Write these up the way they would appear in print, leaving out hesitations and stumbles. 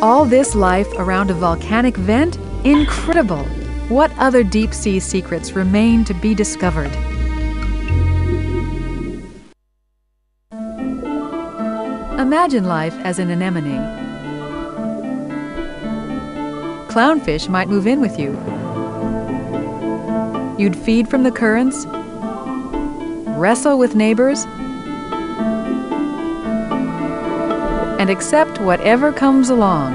All this life around a volcanic vent? Incredible! What other deep-sea secrets remain to be discovered? Imagine life as an anemone. Clownfish might move in with you. You'd feed from the currents, wrestle with neighbors, and accept whatever comes along.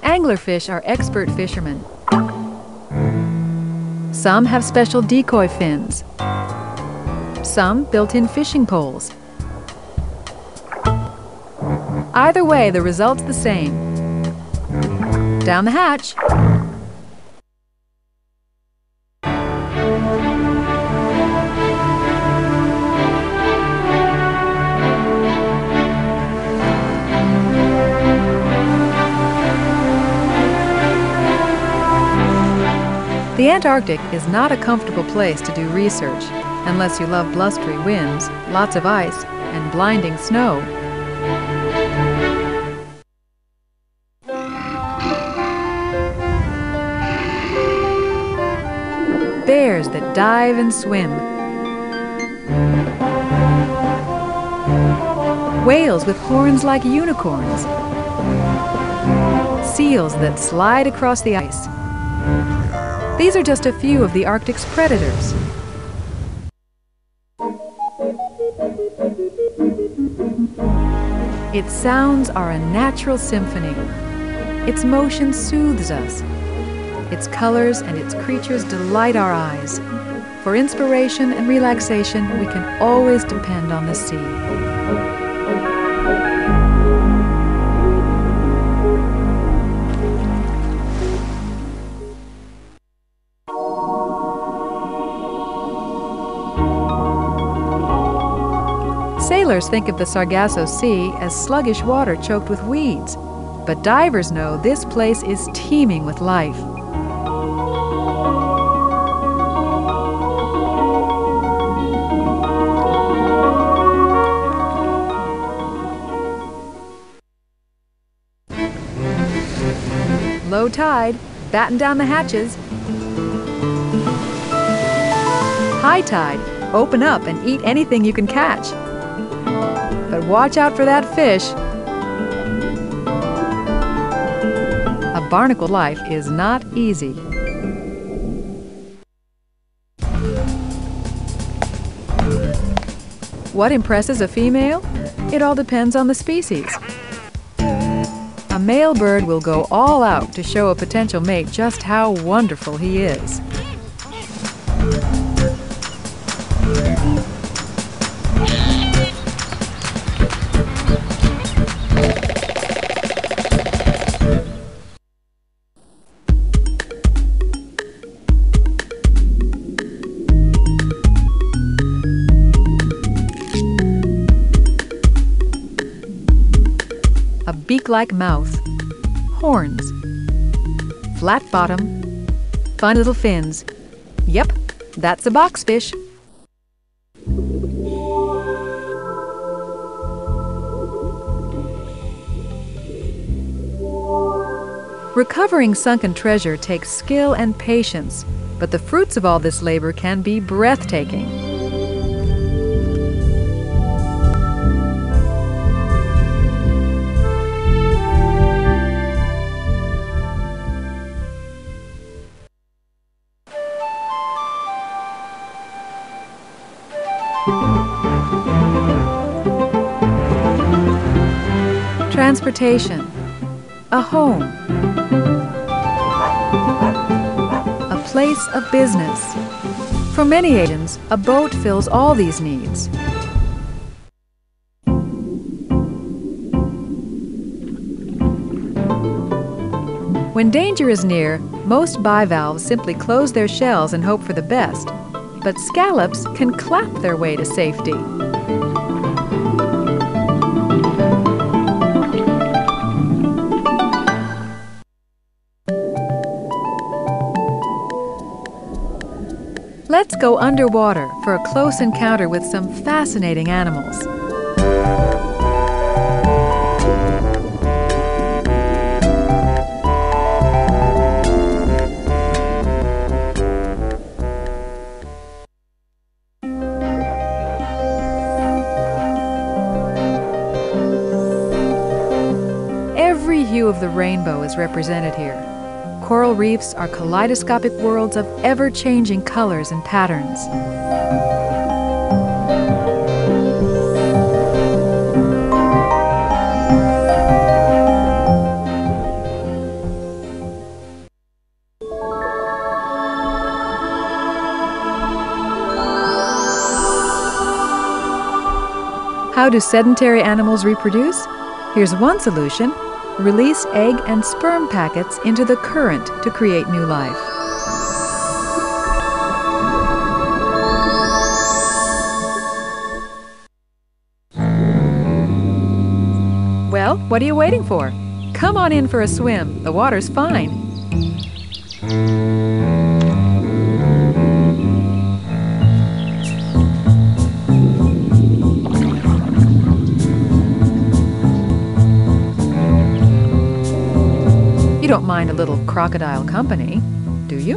Anglerfish are expert fishermen. Some have special decoy fins. Some built-in fishing poles. Either way, the result's the same. Down the hatch. The Antarctic is not a comfortable place to do research, unless you love blustery winds, lots of ice, and blinding snow. Bears that dive and swim. Whales with horns like unicorns. Seals that slide across the ice. These are just a few of the Arctic's predators. Its sounds are a natural symphony. Its motion soothes us. Its colors and its creatures delight our eyes. For inspiration and relaxation, we can always depend on the sea. Sailors think of the Sargasso Sea as sluggish water choked with weeds, but divers know this place is teeming with life. Low tide, batten down the hatches. High tide, open up and eat anything you can catch. But watch out for that fish. A barnacle life is not easy. What impresses a female? It all depends on the species. A male bird will go all out to show a potential mate just how wonderful he is. A beak-like mouth, horns, flat bottom, fun little fins. Yep, that's a boxfish. Recovering sunken treasure takes skill and patience, but the fruits of all this labor can be breathtaking. Transportation, a home, a place of business. For many Asians, a boat fills all these needs. When danger is near, most bivalves simply close their shells and hope for the best, but scallops can clap their way to safety. Let's go underwater for a close encounter with some fascinating animals. Every hue of the rainbow is represented here. Coral reefs are kaleidoscopic worlds of ever-changing colors and patterns. How do sedentary animals reproduce? Here's one solution. Release egg and sperm packets into the current to create new life. Well, what are you waiting for? Come on in for a swim. The water's fine. You don't mind a little crocodile company, do you?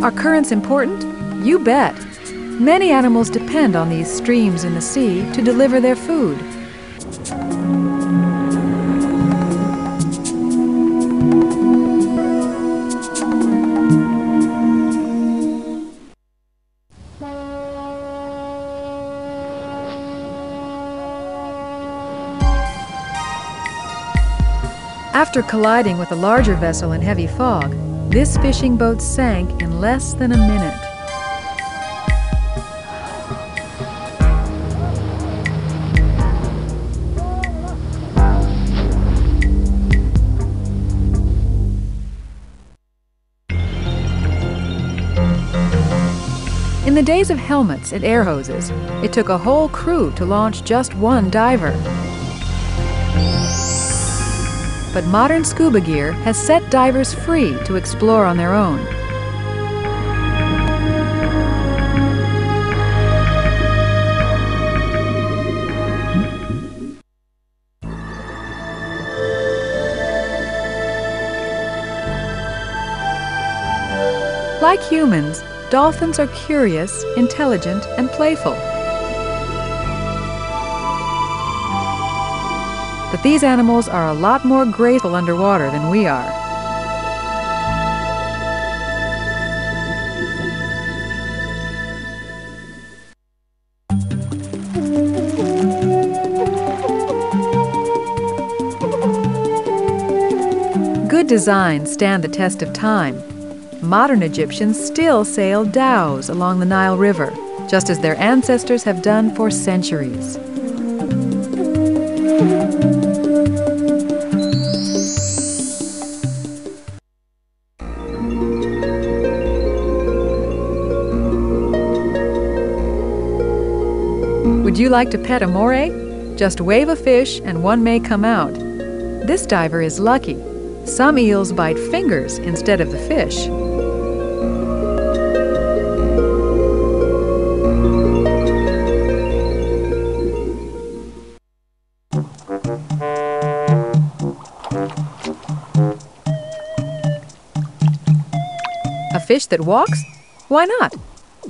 Are currents important? You bet. Many animals depend on these streams in the sea to deliver their food. After colliding with a larger vessel in heavy fog, this fishing boat sank in less than a minute. In the days of helmets and air hoses, it took a whole crew to launch just one diver. But modern scuba gear has set divers free to explore on their own. Like humans, dolphins are curious, intelligent, and playful. But these animals are a lot more graceful underwater than we are. Good designs stand the test of time. Modern Egyptians still sail dhows along the Nile River, just as their ancestors have done for centuries. Would you like to pet a moray? Just wave a fish and one may come out. This diver is lucky. Some eels bite fingers instead of the fish. A fish that walks? Why not?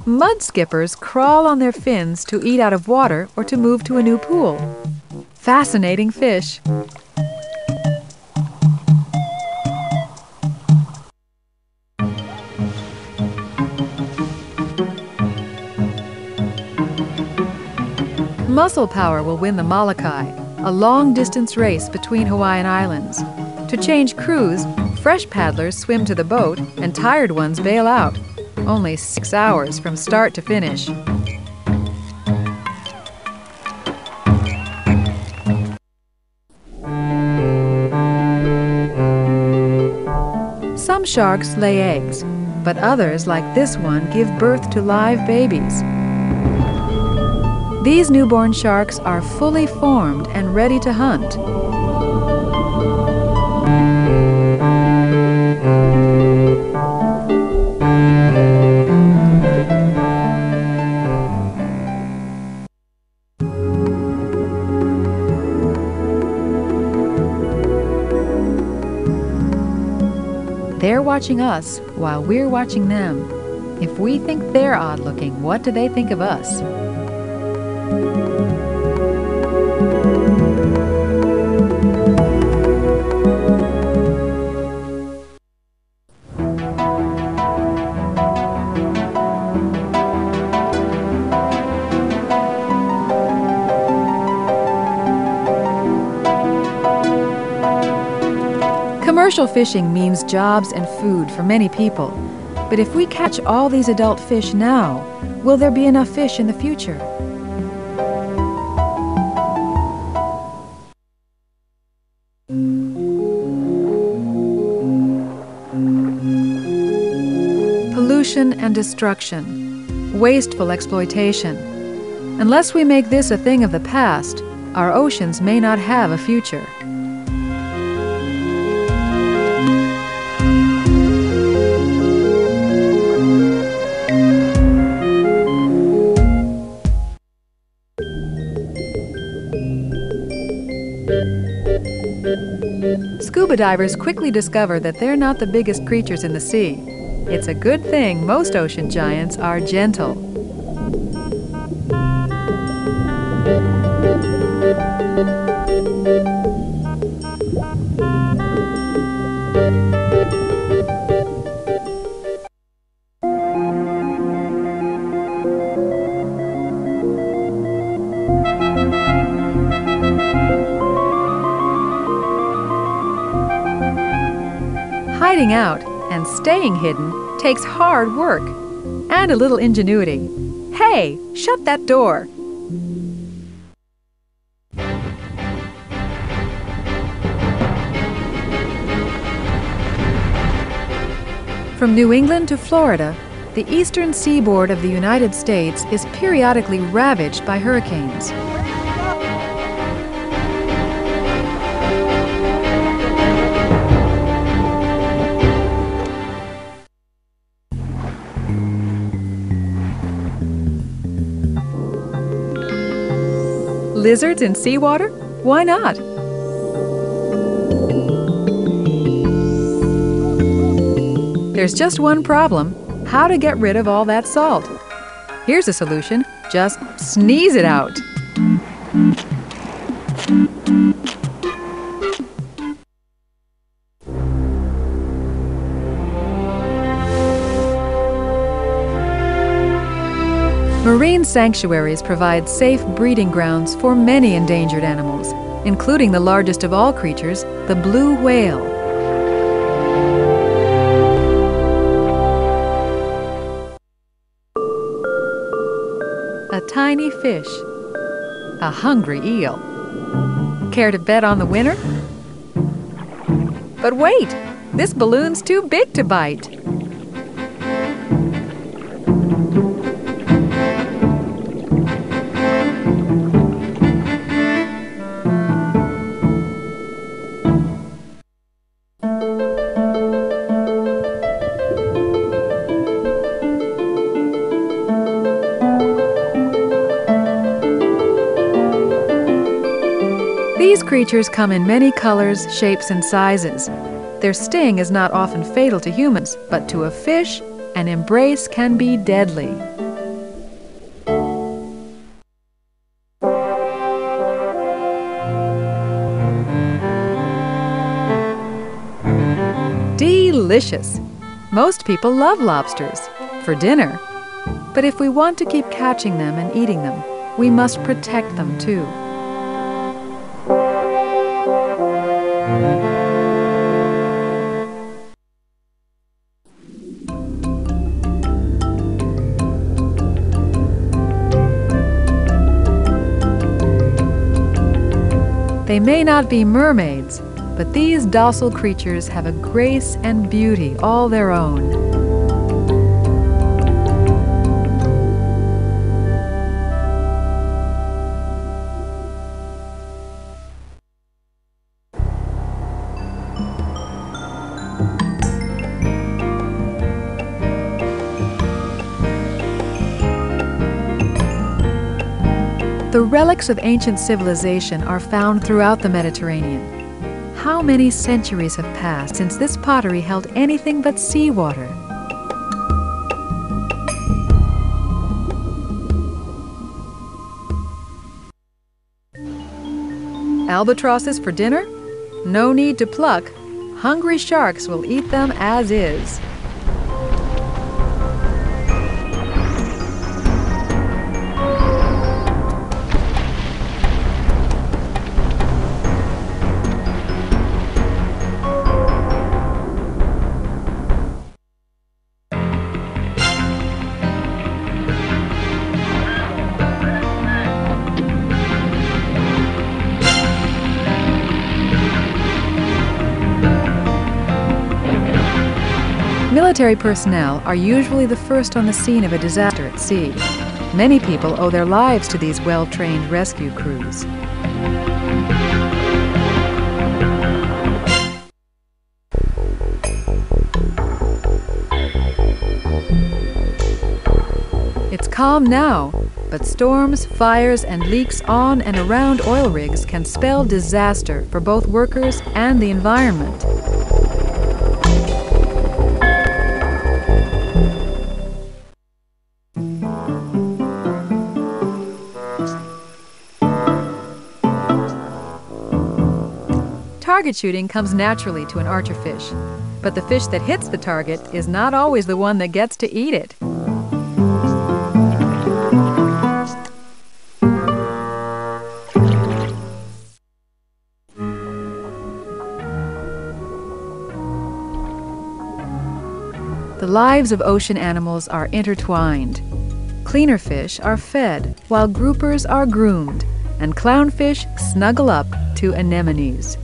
Mud skippers crawl on their fins to eat out of water or to move to a new pool. Fascinating fish. Muscle power will win the Molokai, a long-distance race between Hawaiian islands. To change crews, fresh paddlers swim to the boat and tired ones bail out. Only 6 hours from start to finish. Some sharks lay eggs, but others, like this one, give birth to live babies. These newborn sharks are fully formed and ready to hunt. They're watching us while we're watching them. If we think they're odd-looking, what do they think of us? Commercial fishing means jobs and food for many people. But if we catch all these adult fish now, will there be enough fish in the future? Pollution and destruction, wasteful exploitation. Unless we make this a thing of the past, our oceans may not have a future. Scuba divers quickly discover that they're not the biggest creatures in the sea. It's a good thing most ocean giants are gentle. Hiding out and staying hidden takes hard work and a little ingenuity. Hey, shut that door! From New England to Florida, the eastern seaboard of the United States is periodically ravaged by hurricanes. Lizards in seawater? Why not? There's just one problem: how to get rid of all that salt. Here's a solution: just sneeze it out. Marine sanctuaries provide safe breeding grounds for many endangered animals, including the largest of all creatures, the blue whale. A tiny fish, a hungry eel. Care to bet on the winner? But wait, this balloon's too big to bite. These creatures come in many colors, shapes, and sizes. Their sting is not often fatal to humans, but to a fish, an embrace can be deadly. Delicious! Most people love lobsters for dinner. But if we want to keep catching them and eating them, we must protect them too. They may not be mermaids, but these docile creatures have a grace and beauty all their own. The relics of ancient civilization are found throughout the Mediterranean. how many centuries have passed since this pottery held anything but seawater? Albatrosses for dinner? No need to pluck. Hungry sharks will eat them as is. Military personnel are usually the first on the scene of a disaster at sea. Many people owe their lives to these well-trained rescue crews. It's calm now, but storms, fires, and leaks on and around oil rigs can spell disaster for both workers and the environment. Target shooting comes naturally to an archer fish, but the fish that hits the target is not always the one that gets to eat it. The lives of ocean animals are intertwined. Cleaner fish are fed, while groupers are groomed, and clownfish snuggle up to anemones.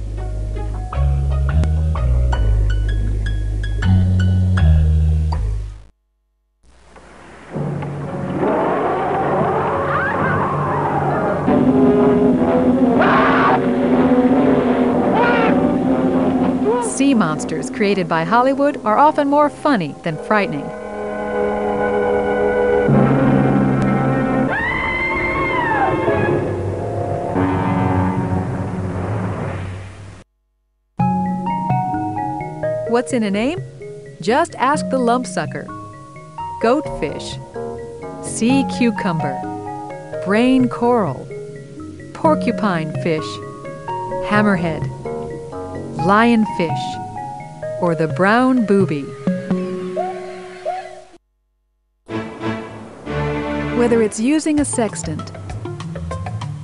Sea monsters created by Hollywood are often more funny than frightening. What's in a name? Just ask the lumpsucker. Goatfish, sea cucumber, brain coral, porcupine fish, hammerhead, lionfish, or the brown booby. Whether it's using a sextant,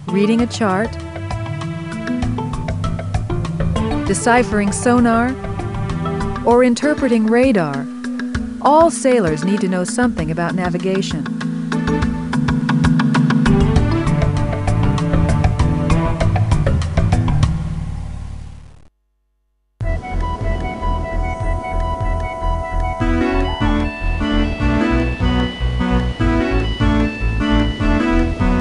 reading a chart, deciphering sonar, or interpreting radar, all sailors need to know something about navigation.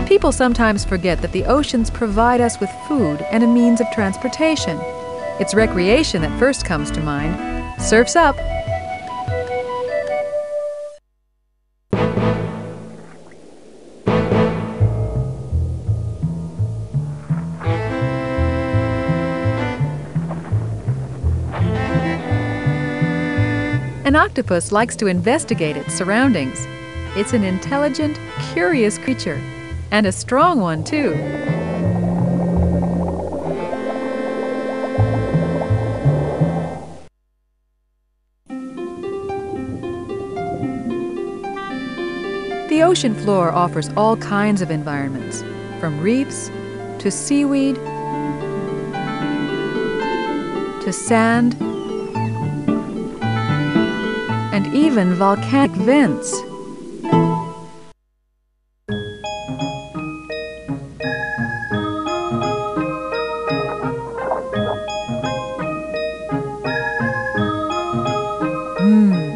People sometimes forget that the oceans provide us with food and a means of transportation. It's recreation that first comes to mind. Surf's up! An octopus likes to investigate its surroundings. It's an intelligent, curious creature. And a strong one, too. The ocean floor offers all kinds of environments, from reefs to seaweed to sand and even volcanic vents.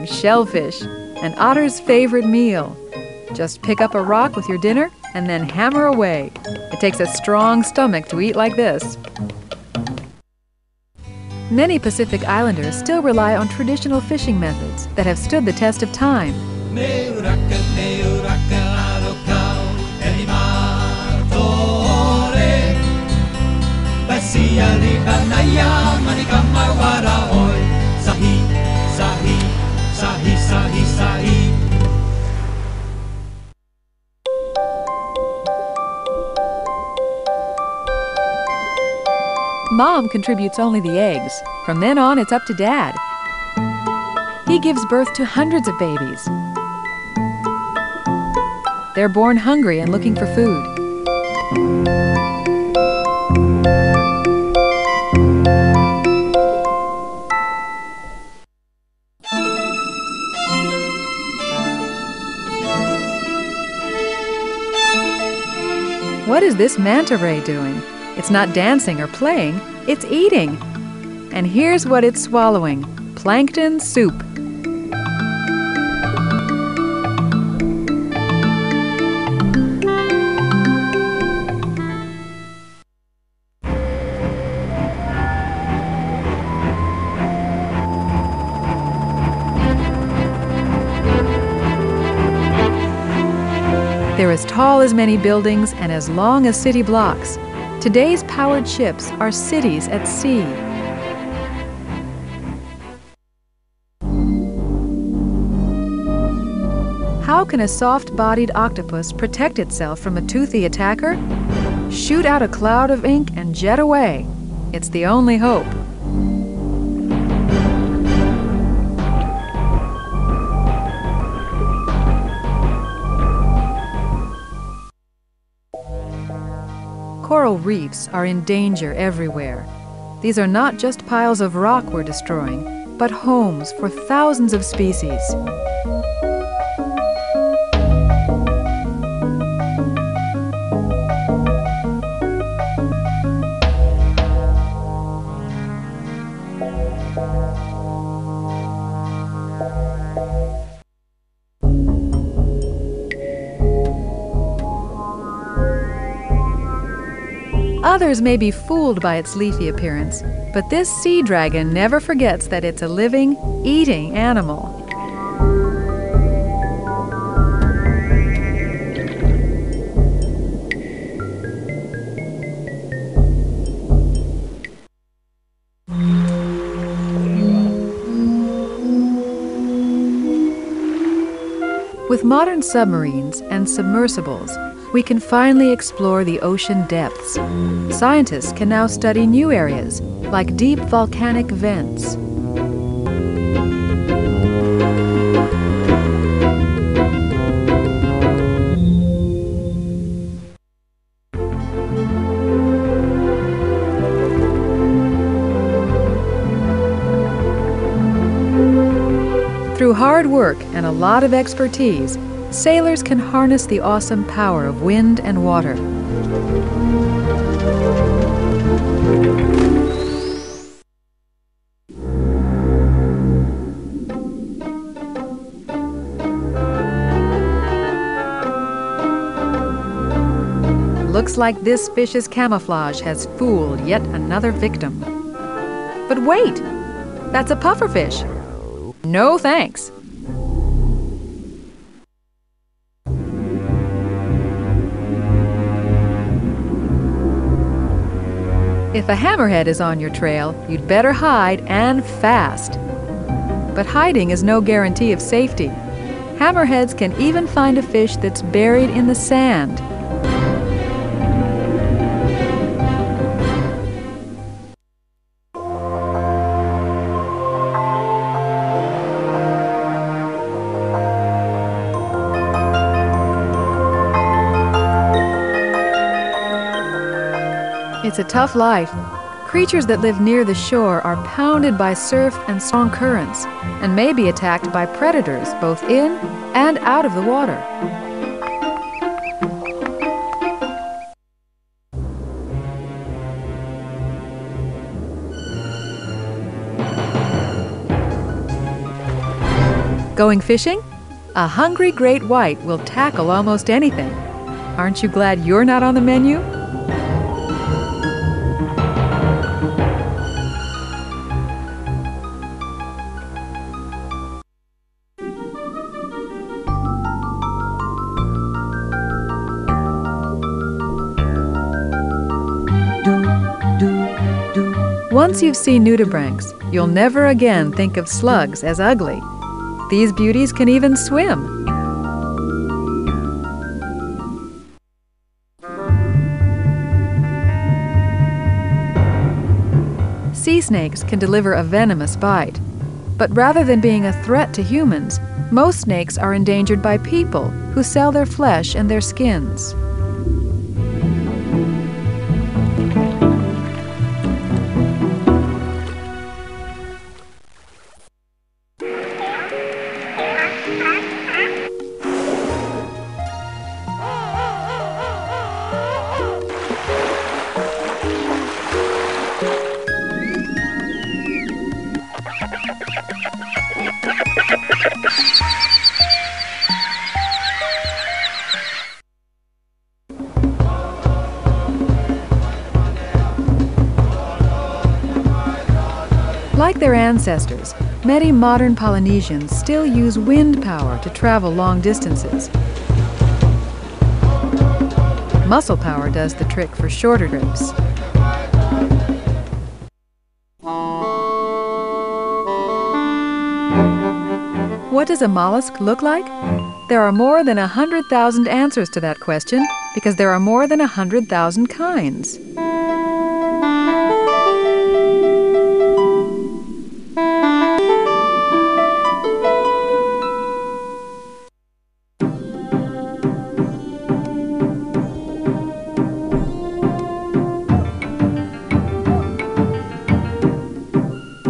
Shellfish, an otter's favorite meal. Just pick up a rock with your dinner and then hammer away. It takes a strong stomach to eat like this. Many Pacific Islanders still rely on traditional fishing methods that have stood the test of time. Yalikanaya manikamay waraoy. Sahi, sahi, sahi, sahi, sahi. Mom contributes only the eggs. From then on, it's up to Dad. He gives birth to hundreds of babies. They're born hungry and looking for food. What is this manta ray doing? It's not dancing or playing, it's eating. And here's what it's swallowing: plankton soup. They're as tall as many buildings and as long as city blocks. Today's powered ships are cities at sea. How can a soft-bodied octopus protect itself from a toothy attacker? Shoot out a cloud of ink and jet away. It's the only hope. Coral reefs are in danger everywhere. These are not just piles of rock we're destroying, but homes for thousands of species. Others may be fooled by its leafy appearance, but this sea dragon never forgets that it's a living, eating animal. With modern submarines and submersibles, we can finally explore the ocean depths. Scientists can now study new areas, like deep volcanic vents. Through hard work and a lot of expertise, sailors can harness the awesome power of wind and water. Looks like this fish's camouflage has fooled yet another victim. But wait! That's a pufferfish! No thanks! If a hammerhead is on your trail, you'd better hide, and fast. But hiding is no guarantee of safety. Hammerheads can even find a fish that's buried in the sand. It's a tough life. Creatures that live near the shore are pounded by surf and strong currents, and may be attacked by predators both in and out of the water. Going fishing? A hungry great white will tackle almost anything. Aren't you glad you're not on the menu? Once you've seen nudibranchs, you'll never again think of slugs as ugly. These beauties can even swim. Sea snakes can deliver a venomous bite. But rather than being a threat to humans, most snakes are endangered by people who sell their flesh and their skins. Like their ancestors, many modern Polynesians still use wind power to travel long distances. Muscle power does the trick for shorter trips. What does a mollusk look like? There are more than 100,000 answers to that question because there are more than 100,000 kinds.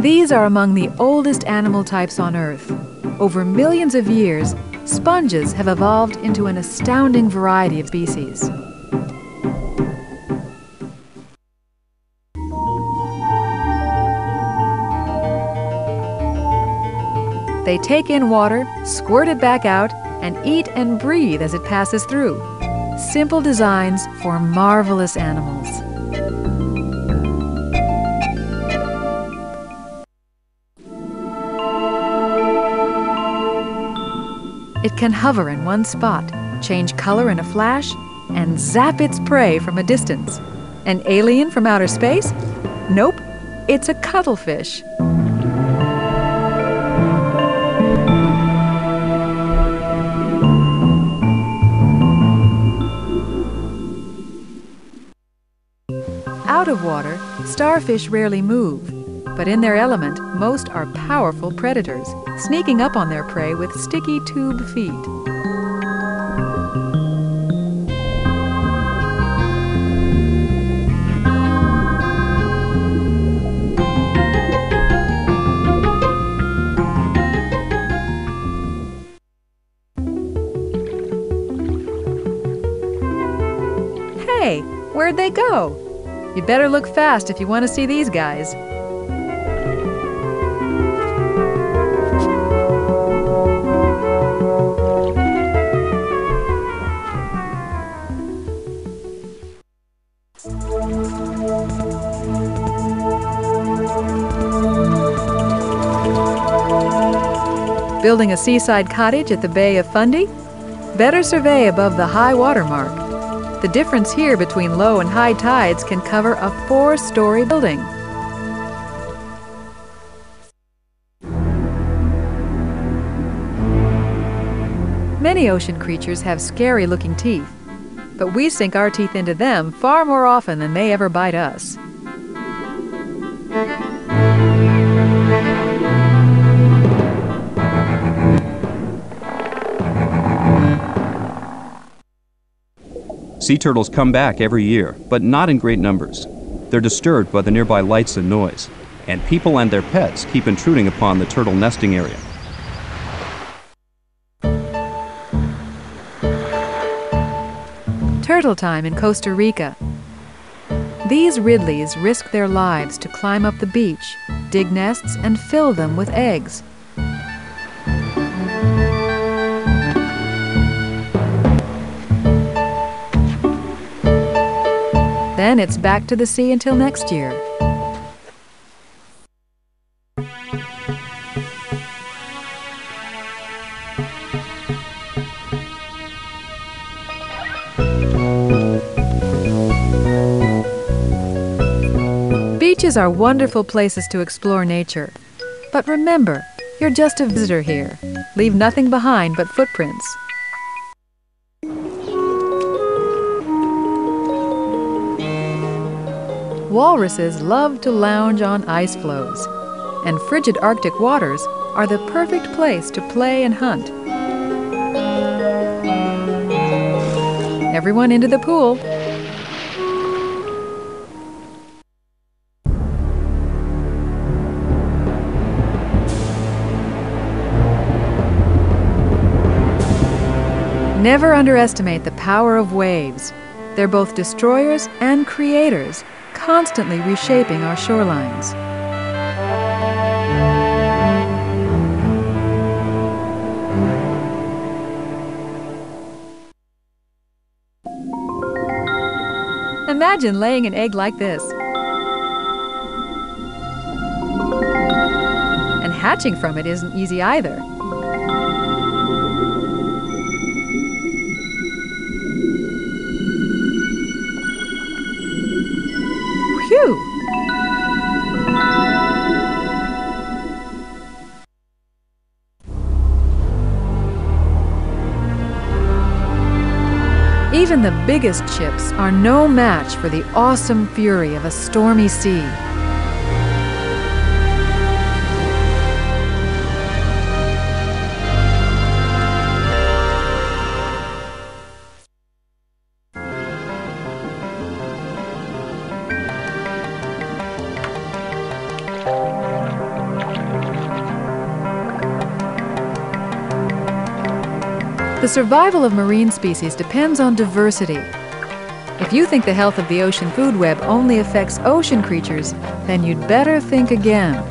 These are among the oldest animal types on Earth. Over millions of years, sponges have evolved into an astounding variety of species. They take in water, squirt it back out, and eat and breathe as it passes through. Simple designs for marvelous animals. It can hover in one spot, change color in a flash, and zap its prey from a distance. An alien from outer space? Nope, it's a cuttlefish. Out of water, starfish rarely move. But in their element, most are powerful predators, sneaking up on their prey with sticky tube feet. Hey, where'd they go? You'd better look fast if you want to see these guys. Building a seaside cottage at the Bay of Fundy? Better survey above the high water mark. The difference here between low and high tides can cover a 4-story building. Many ocean creatures have scary-looking teeth, but we sink our teeth into them far more often than they ever bite us. Sea turtles come back every year, but not in great numbers. They're disturbed by the nearby lights and noise, and people and their pets keep intruding upon the turtle nesting area. Turtle time in Costa Rica. These Ridleys risk their lives to climb up the beach, dig nests, and fill them with eggs. Then it's back to the sea until next year. Beaches are wonderful places to explore nature. But remember, you're just a visitor here. Leave nothing behind but footprints. Walruses love to lounge on ice floes, and frigid Arctic waters are the perfect place to play and hunt. Everyone into the pool. Never underestimate the power of waves. They're both destroyers and creators, constantly reshaping our shorelines. Imagine laying an egg like this. And hatching from it isn't easy either. Phew! Even the biggest ships are no match for the awesome fury of a stormy sea. The survival of marine species depends on diversity. If you think the health of the ocean food web only affects ocean creatures, then you'd better think again.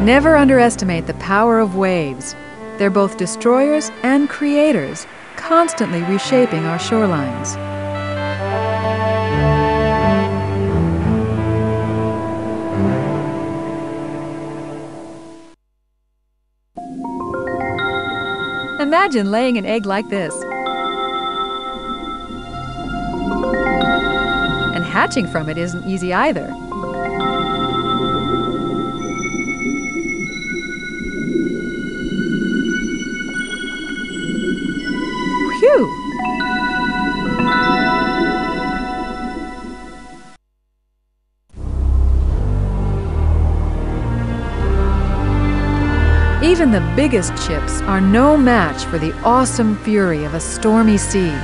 Never underestimate the power of waves. They're both destroyers and creators, constantly reshaping our shorelines. Imagine laying an egg like this. And hatching from it isn't easy either. Phew! Even the biggest ships are no match for the awesome fury of a stormy sea.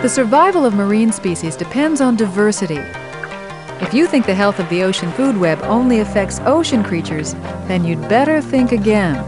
The survival of marine species depends on diversity. If you think the health of the ocean food web only affects ocean creatures, then you'd better think again.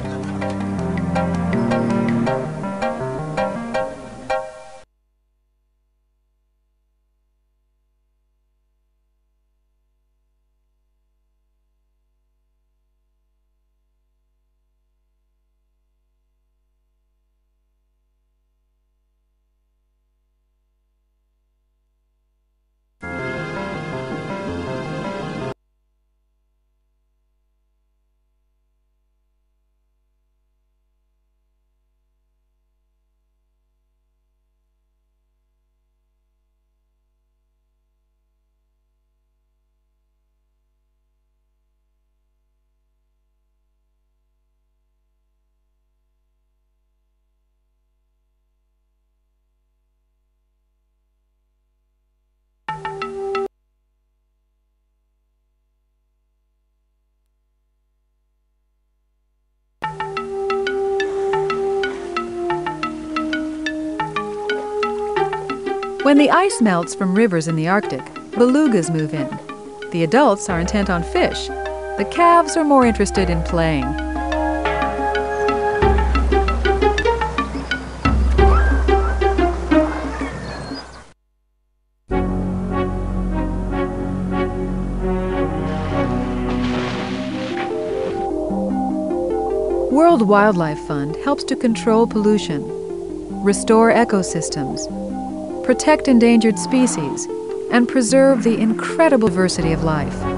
When the ice melts from rivers in the Arctic, belugas move in. The adults are intent on fish. The calves are more interested in playing. World Wildlife Fund helps to control pollution, restore ecosystems, protect endangered species, and preserve the incredible diversity of life.